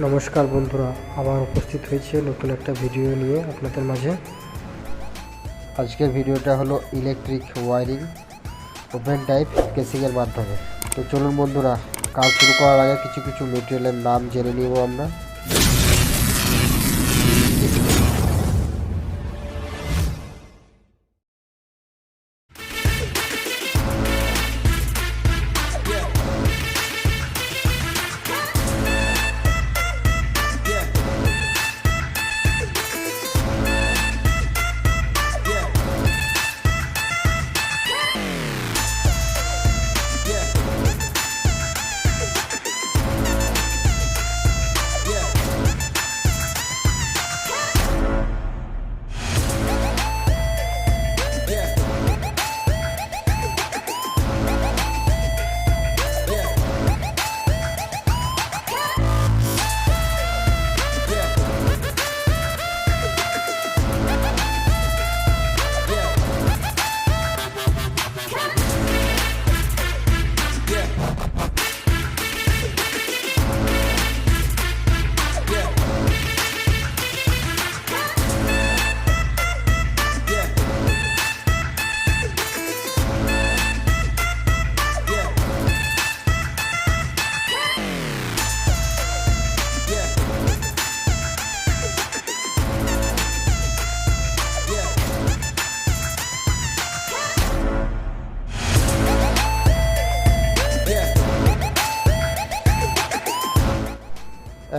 নমস্কার বন্ধুরা, আবার উপস্থিত হয়েছে নতুন একটা ভিডিও নিয়ে আপনাদের মাঝে। আজকের ভিডিওটা হলো ইলেকট্রিক ওয়্যারিং ওপেন টাইপ কেসিংয়ের মাধ্যমে। তো চলুন বন্ধুরা, কাজ শুরু করার আগে কিছু মেটেরিয়ালের নাম জেনে নিব আমরা।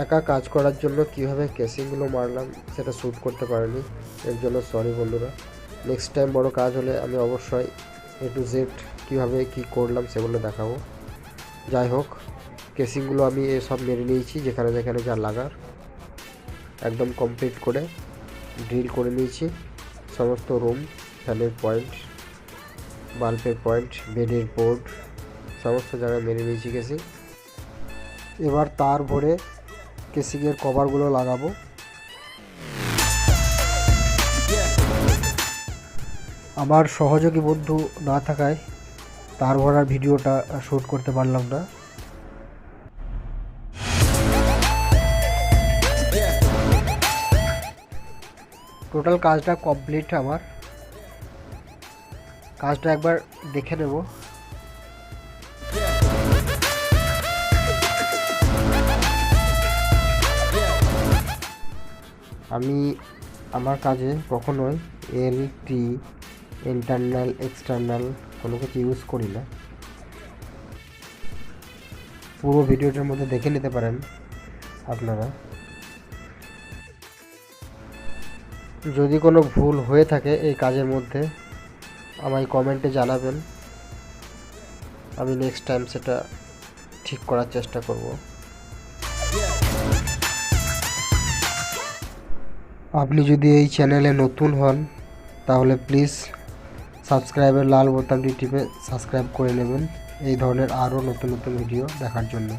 একা কাজ করার জন্য কীভাবে কেসিংগুলো মারলাম সেটা শ্যুট করতে পারিনি, এর জন্য সরি বন্ধুরা। নেক্সট টাইম বড় কাজ হলে আমি অবশ্যই A to Z কীভাবে কী করলাম সেগুলো দেখাবো। যাই হোক, কেসিংগুলো আমি সব মেরে নিয়েছি, যেখানে যেখানে যা লাগার একদম কমপ্লিট করে ড্রিল করে নিয়েছি। সমস্ত রুম, ফ্যানের পয়েন্ট, বাল্বের পয়েন্ট, বেডের বোর্ড, সমস্ত জায়গায় মেরে নিয়েছি কেসিং। এবার তার ভরে কেসিংয়ের কভারগুলো লাগাবো। আমার সহযোগী বন্ধু না থাকায় তার ভরার ভিডিওটা শ্যুট করতে পারলাম না। টোটাল কাজটা কমপ্লিট। আমার কাজটা একবার দেখে নেব। আমি আমার কাজে কখনোই এলটি ইন্টারনাল এক্সটার্নাল কোনো কিছু ইউজ করি না। পুরো ভিডিওটার মধ্যে দেখে নিতে পারেন আপনারা। যদি কোনো ভুল হয়ে থাকে এই কাজের মধ্যে আমায় কমেন্টে জানাবেন, আমি নেক্সট টাইম সেটা ঠিক করার চেষ্টা করব। আপনি যদি এই চ্যানেলে নতুন হন তাহলে প্লিজ সাবস্ক্রাইবের লাল বোতামটি টিপে সাবস্ক্রাইব করে নেবেন এই ধরনের আরও নতুন ভিডিও দেখার জন্য।